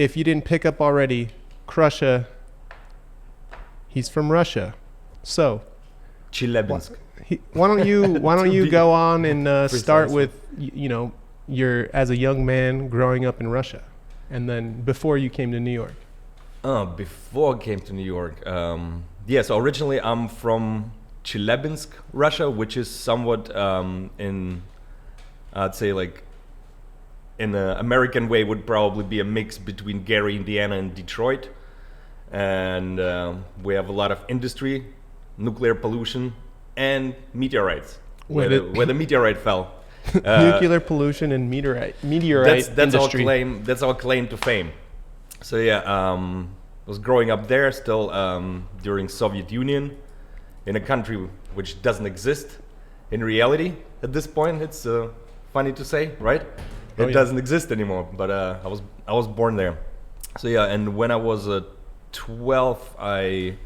if you didn't pick up already, Krusha, he's from Russia. So, Chelyabinsk. why don't you go on and start Precisely. with your as a young man growing up in Russia, and then before you came to New York. Before I came to New York, so originally I'm from Chelyabinsk, Russia, which is somewhat I'd say like in an American way would probably be a mix between Gary, Indiana and Detroit. And we have a lot of industry, nuclear pollution and meteorites, where the meteorite fell. Nuclear pollution and meteorite That's industry. That's our claim to fame. So I was growing up there still during Soviet Union, in a country which doesn't exist in reality at this point. It's funny to say, right? It doesn't exist anymore. But I was born there. So and when I was 12, I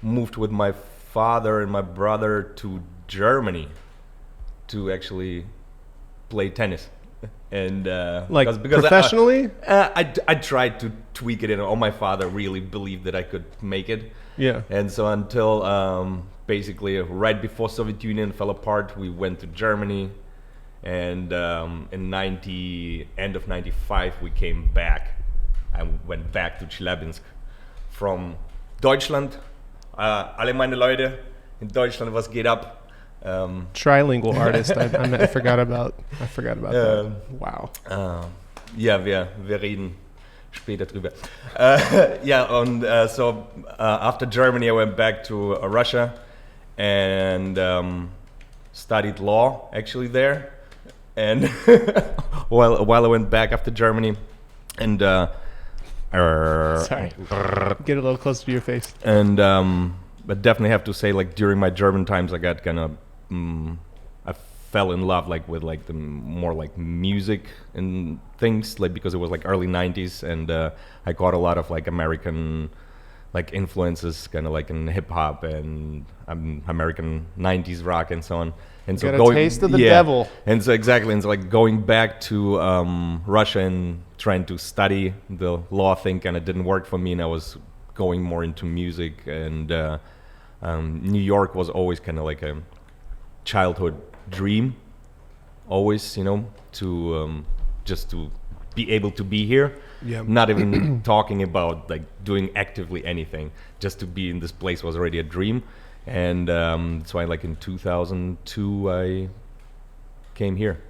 moved with my father and my brother to Germany to actually play tennis. And because professionally? I tried to tweak it in. My father really believed that I could make it. Yeah. And so until basically right before Soviet Union fell apart, we went to Germany. And in end of 95, we came back. I went back to Chelyabinsk from Deutschland. Alle meine Leute in Deutschland, was geht ab? Trilingual artist. I forgot about that. Wow. Wir reden später drüber. So after Germany, I went back to Russia and studied law actually there. And while I went back after Germany, and sorry, get a little closer to your face. And but definitely have to say, like during my German times, I got kind of I fell in love with the more like music and things, like because it was like early 90s, and I caught a lot of like American like influences, kind of like in hip hop and American 90s rock and so on. And so got a taste of the devil. And so exactly, and so like going back to Russia and trying to study the law thing kind of didn't work for me, and I was going more into music. And New York was always kind of like a childhood dream, always, to just to be able to be here. Yeah. Not even talking about like doing actively anything, just to be in this place was already a dream. And that's why like in 2002 I came here.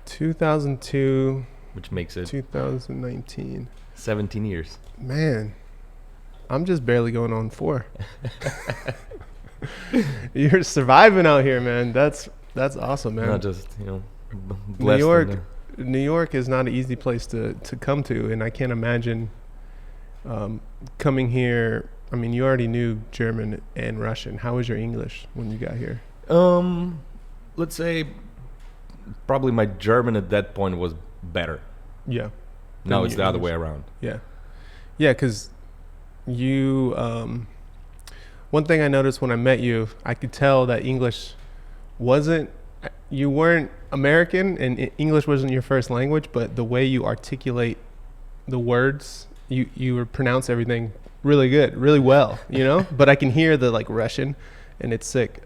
2002, which makes it 2019. 17 years. Man, I'm just barely going on 4. You're surviving out here, man. That's awesome, man. Not just, blessed. New York is not an easy place to come to, and I can't imagine coming here. I mean, you already knew German and Russian. How was your English when you got here? Let's say probably my German at that point was better. Yeah. Now it's the other way around. Yeah. Yeah, because you... one thing I noticed when I met you, I could tell that English you weren't American and English wasn't your first language, but the way you articulate the words, you pronounce everything really good, really well, but I can hear the like Russian, and it's sick.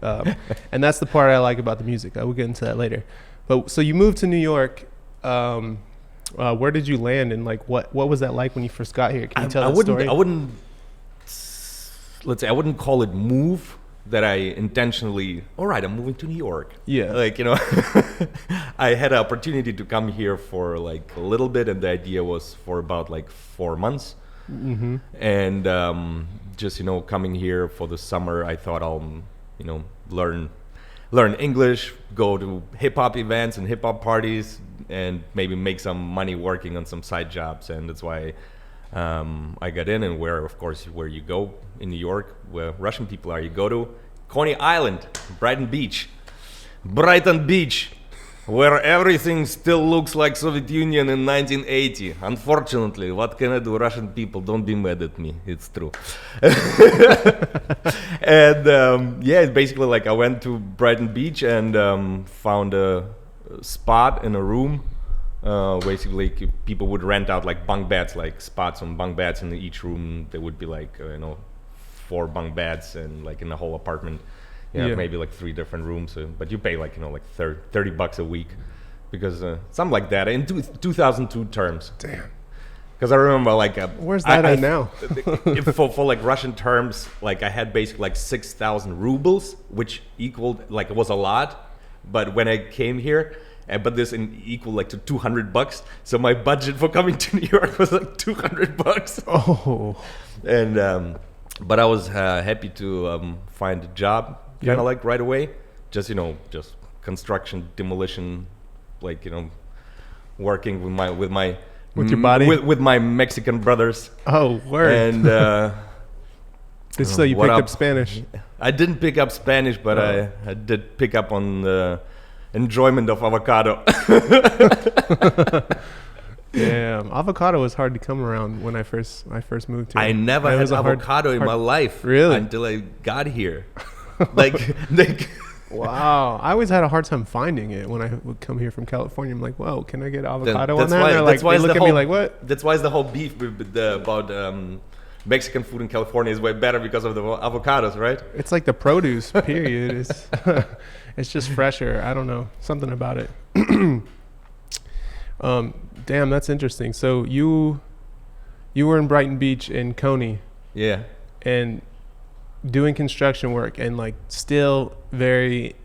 And that's the part I like about the music. I will get into that later. But so you moved to New York. Where did you land, and like what was that like when you first got here? Can you tell that story? I wouldn't call it move. That I intentionally, all right, I'm moving to New York. Yeah. Like, I had an opportunity to come here for like a little bit, and the idea was for about like 4 months. Mm-hmm. And just, coming here for the summer, I thought I'll, learn English, go to hip hop events and hip hop parties, and maybe make some money working on some side jobs. And that's why I got in, and where you go in New York, where Russian people are, you go to Coney Island, Brighton Beach, where everything still looks like Soviet Union in 1980. Unfortunately, what can I do? Russian people, don't be mad at me. It's true. And it's basically like I went to Brighton Beach and found a spot in a room Basically, people would rent out like bunk beds, like spots on bunk beds. In each room, there would be like 4 bunk beds, and like in the whole apartment, maybe like 3 different rooms. But you pay like like $30 a week, because something like that in 2002 terms. Damn. Because I remember like where's that at now? for like Russian terms, like I had basically like 6,000 rubles, which equaled like it was a lot. But when I came here, but this equal like to $200. So my budget for coming to New York was like $200. Oh. And but I was happy to find a job kind of like right away. Just just construction, demolition, like working with your body, with my Mexican brothers. Oh, word! And so you picked up Spanish. I didn't pick up Spanish, but I did pick up on the enjoyment of avocado. Yeah, avocado was hard to come around when I first moved here. I never had avocado in my life, really, until I got here. like Wow, I always had a hard time finding it when I would come here from California. I'm like, whoa, can I get avocado on that? They look at me like, what? That's why the whole beef about Mexican food in California is way better because of the avocados, right? It's like the produce, period. It's just fresher. I don't know, something about it. Damn, that's interesting. So you were in Brighton Beach in Coney. Yeah. And doing construction work and like still very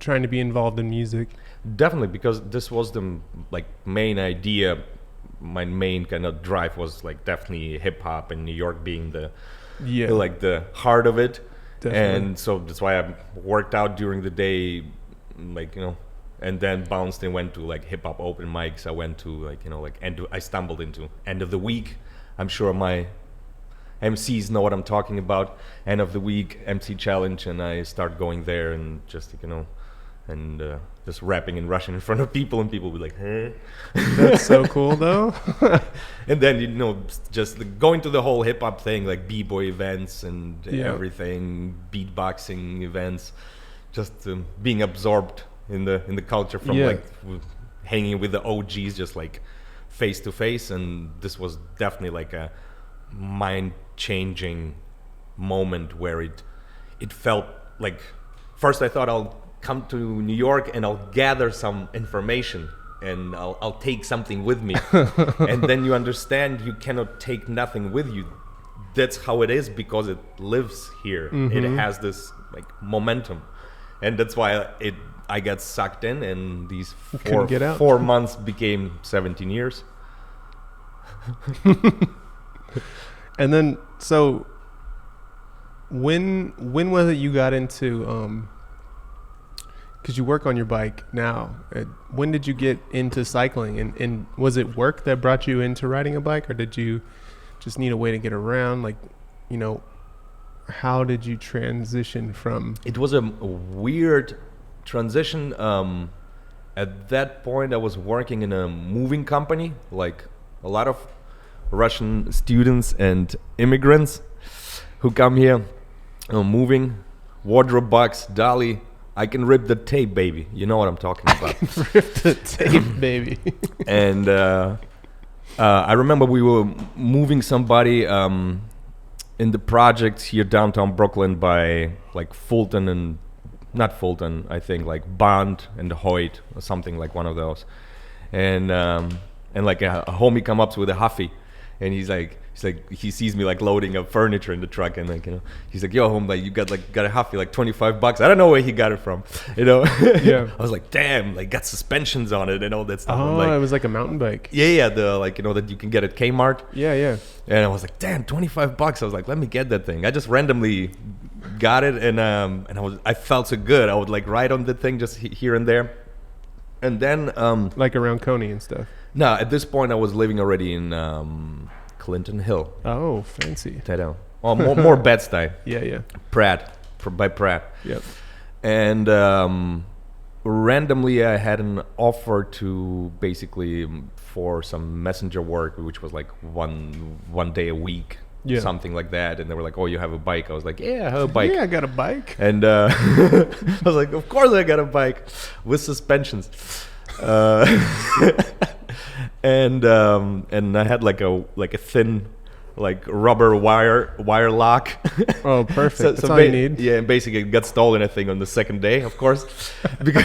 trying to be involved in music. Definitely, because this was the like main idea. My main kind of drive was like definitely hip hop, and New York being the like the heart of it. Definitely. And so that's why I worked out during the day, like and then bounced and went to like hip hop open mics. I went to like I stumbled into end of the week. I'm sure my MCs know what I'm talking about. End of the week MC challenge, and I start going there and just and just rapping in Russian in front of people, and people would be like, huh? That's so cool though. And then just going to the whole hip hop thing, like b-boy events and everything, beatboxing events, just being absorbed in the culture from like hanging with the OGs, just like face to face. And this was definitely like a mind-changing moment where it felt like, first I thought I'll come to New York and I'll gather some information and I'll take something with me. And then you understand you cannot take nothing with you. That's how it is, because it lives here. Mm-hmm. It has this like momentum, and that's why I got sucked in, and these 4 months became 17 years. And then, so when was it you got into, because you work on your bike now, when did you get into cycling, and was it work that brought you into riding a bike, or did you just need a way to get around? Like, how did you transition from? It was a weird transition. At that point I was working in a moving company, like a lot of Russian students and immigrants who come here, moving, wardrobe box, dolly. I can rip the tape, baby. You know what I'm talking about. Rip the tape, baby. And I remember we were moving somebody in the project here downtown Brooklyn by like Fulton and not Fulton, I think like Bond and Hoyt or something, like one of those. And like a homie come up with a Huffy, and he's like he sees me like loading up furniture in the truck, and like he's like, yo home, like you got a Huffy, like $25. I don't know where he got it from, Yeah. I was like, damn, like got suspensions on it and all that stuff. Oh, it was like a mountain bike. Yeah, the like that you can get at Kmart. Yeah. And I was like, damn, $25. I was like, let me get that thing. I just randomly got it, and I felt so good. I would like ride on the thing just here and there, and then like around Coney and stuff. No, at this point I was living already in Clinton Hill. Oh, fancy. Oh, more Bed-Stuy. Yeah. By Pratt. Yep. And randomly I had an offer to basically for some messenger work, which was like one day a week. Yeah. Something like that. And they were like, oh, you have a bike? I was like, yeah, I have a bike. Yeah, I got a bike. And I was like, of course I got a bike with suspensions. and I had like a thin like rubber wire lock. Oh, perfect. So, That's all you need. Yeah, and basically it got stolen, I think, on the second day, of course. Because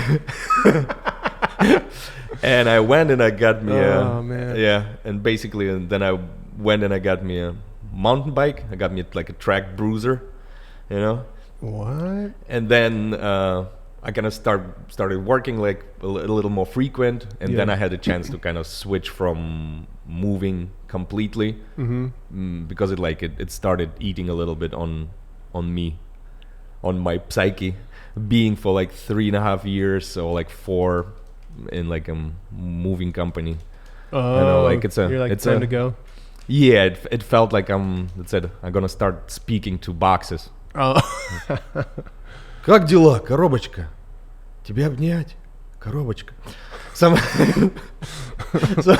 and I went and I got me Oh, man. and basically and then I went and I got me a mountain bike. I got me like a track bruiser, you know. What? And then I kind of started working like a little more frequent, and then Yeah. I had a chance to kind of switch from moving completely, because it started eating a little bit on me, on my psyche, being for like 3.5 years, so like 4 in like a moving company. Oh, like it's a- you're like it's time a- to go. Yeah, it felt like I'm gonna start speaking to boxes. Oh, Как дела, коробочка? Тебя обнять, коробочка. Some so,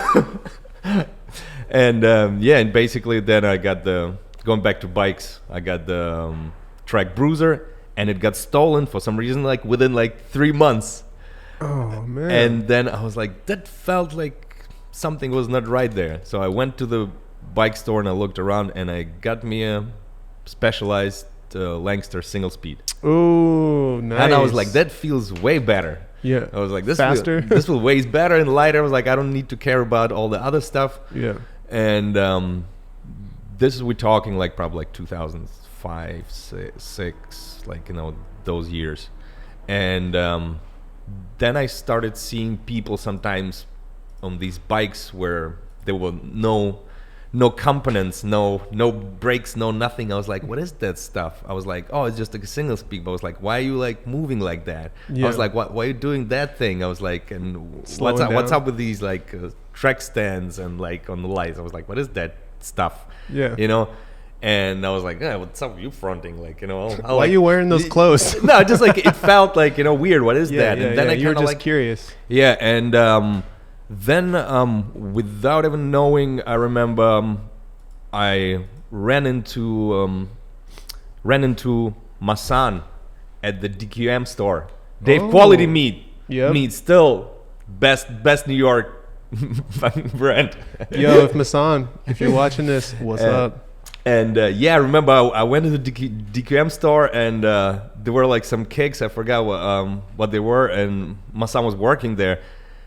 and and basically then I got going back to bikes. I got the track bruiser, and it got stolen for some reason, like within like 3 months. oh man. And then I was like, that felt like something was not right there. So I went to the bike store and I looked around, and I got me a specialized Langster single speed. Ooh, nice. And I was like, that feels way better. Yeah. I was like, this Faster? this will way better and lighter. I was like, I don't need to care about all the other stuff. Yeah. And this is, we're talking like probably like 2005, 6, like, you know, those years. And then I started seeing people sometimes on these bikes where there were no components, no brakes, no nothing. I was like, what is that stuff? I was like, oh, it's just like a single speed. But I was like, why are you like moving like that? Yeah. I was like, why are you doing that thing? I was like, and Slowing what's down. up with these like track stands and like on the lights? I was like, what is that stuff? Yeah. You know? And I was like, yeah, what's up with you fronting? Like, you know, Why like, are you wearing those clothes? No, just like it felt like, you know, weird. What is Yeah, that? yeah, And then yeah. I You were kind of just like curious. yeah, and then without even knowing, I remember I ran into Masan at the DQM store. They have Oh. quality meat. Yep. Meat still best New York fucking brand. Yo, if Masan, if you're watching this, what's up? And yeah, I remember I went to the DQM store, and there were like some cakes. I forgot what they were, and my son was working there,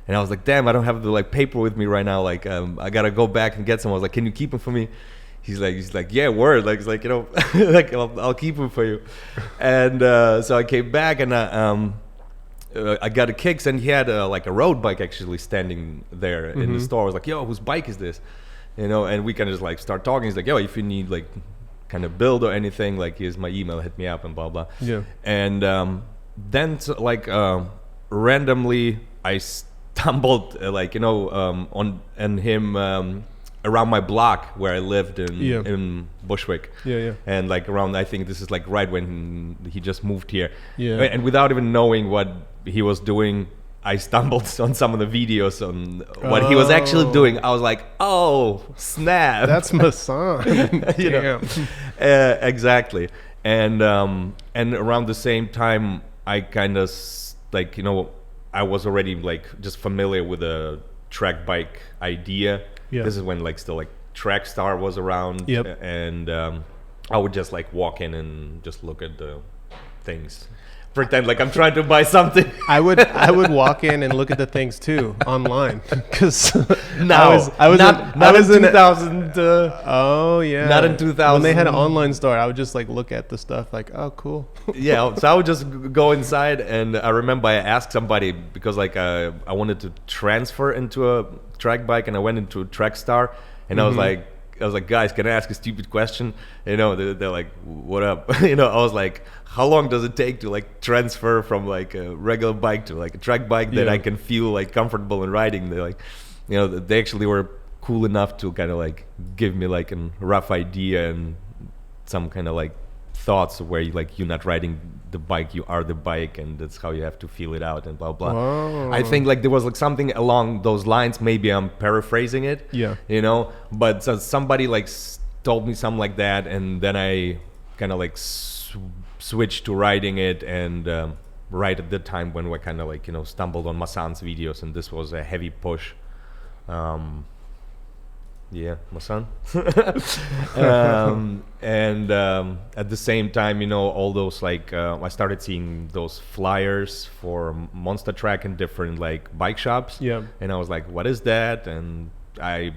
and I was like, damn, I don't have the like paper with me right now. Like, I gotta go back and get some. I was like, can you keep them for me? He's like, yeah, word. Like, it's like, you know, like I'll keep them for you. And so I came back, and I got a kicks, and he had like a road bike actually standing there in the store. I was like, yo, whose bike is this? You know, and we kind of just like start talking. He's like, yo, if you need like kind of build or anything, like here's my email, hit me up and blah blah. Yeah. And then like randomly I stumbled like, you know, on him around my block where I lived in Bushwick. Yeah, yeah. And like around, I think this is like right when he just moved here. Yeah. And without even knowing what he was doing, I stumbled on some of the videos on what he was actually doing. I was like, oh, snap. That's Masan. You know? Exactly. And around the same time, I kind of like, you know, I was already like just familiar with the track bike idea. Yeah. This is when like still like Trackstar was around. Yep. And I would just like walk in and just look at the things, pretend like I'm trying to buy something. I would walk in and look at the things too online because No, I was not in 2000. Oh yeah, Not in 2000. When they had an online store, I would just like look at the stuff like, oh cool. Yeah, so I would just go inside, and I remember I asked somebody because like I wanted to transfer into a track bike, and I went into a Trackstar, and I was like, guys, can I ask a stupid question? You know, they're like, what up? You know, I was like, how long does it take to like transfer from like a regular bike to like a track bike that Yeah. I can feel like comfortable in riding? They're like, you know, they actually were cool enough to kind of like give me like a rough idea and some kind of like thoughts where you like, you're not riding the bike, you are the bike, and that's how you have to feel it out and blah blah. Oh. I think like there was like something along those lines. Maybe I'm paraphrasing it. Yeah. You know, but so somebody like told me something like that, and then I kind of like switched to riding it, and right at the time when we kind of like, you know, stumbled on Masan's videos, and this was a heavy push Yeah, my son. And at the same time, you know, all those like I started seeing those flyers for Monster Truck in different like bike shops. Yeah. And I was like, what is that? And I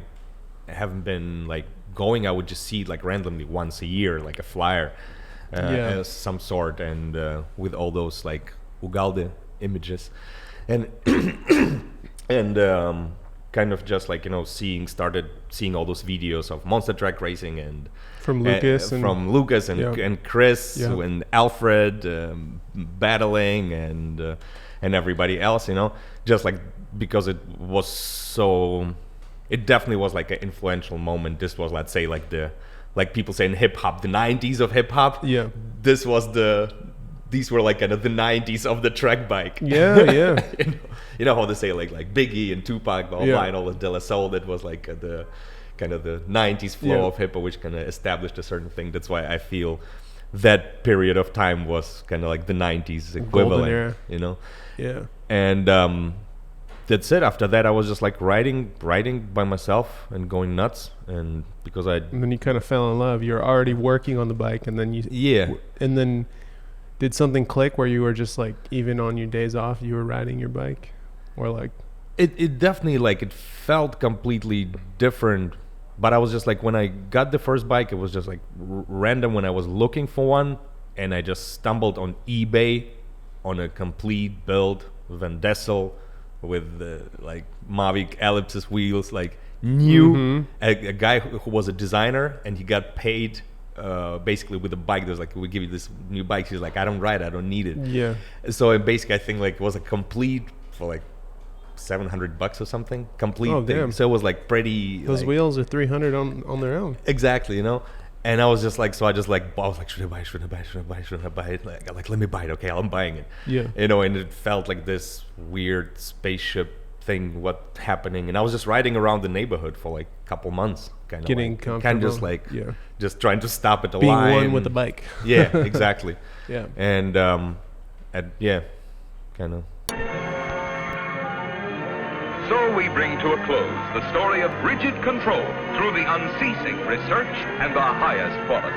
haven't been like going. I would just see it like randomly once a year, like a flyer, Yeah. as some sort, and with all those like Ugalde images, and and kind of just like, you know, started seeing all those videos of monster truck racing and From Lucas and from Lucas and yeah. and Chris Yeah. and Alfred battling and everybody else, you know, just like because it was so, it definitely was like an influential moment. This was, let's say, like the, like people say in hip hop, the 90s of hip hop. Yeah. This was these were like kind of the 90s of the track bike. Yeah, yeah. You know how they say like Biggie and Tupac, all Yeah. and all of De La Soul. That was like the kind of the 90s flow Yeah. of hip hop, which kind of established a certain thing. That's why I feel that period of time was kind of like the 90s equivalent, era. you know. Yeah. And that's it. After that, I was just like writing by myself and going nuts. And because And then you kind of fell in love. You were already working on the bike, and then yeah. and then did something click where you were just like, even on your days off, you were riding your bike, or like, It definitely, like, it felt completely different, but I was just like, when I got the first bike, it was just like random when I was looking for one, and I just stumbled on eBay on a complete build Van Dessel with like Mavic ellipsis wheels, like new. Mhm. A guy who was a designer, and he got paid basically with the bike. There's like, we give you this new bike. He's like, I don't ride, I don't need it. yeah, So basically, I think like it was a complete for like $700 or something, complete Oh, thing. damn. So it was like pretty. those like, wheels are 300 on their own. exactly, you know. And I was just like, so I just like, I was like, should I buy it? Should I buy it? Should I buy it? Should I buy it? Like, let me buy it. Okay, I'm buying it. Yeah. You know, and it felt like this weird spaceship thing, what happening. And I was just riding around the neighborhood for like a couple months, kind of Getting like, comfortable. kind of just like, Yeah. just trying to stop at the Being line. one with the bike. Yeah, exactly. Yeah. And yeah, kind of. So we bring to a close the story of rigid control through the unceasing research and the highest quality.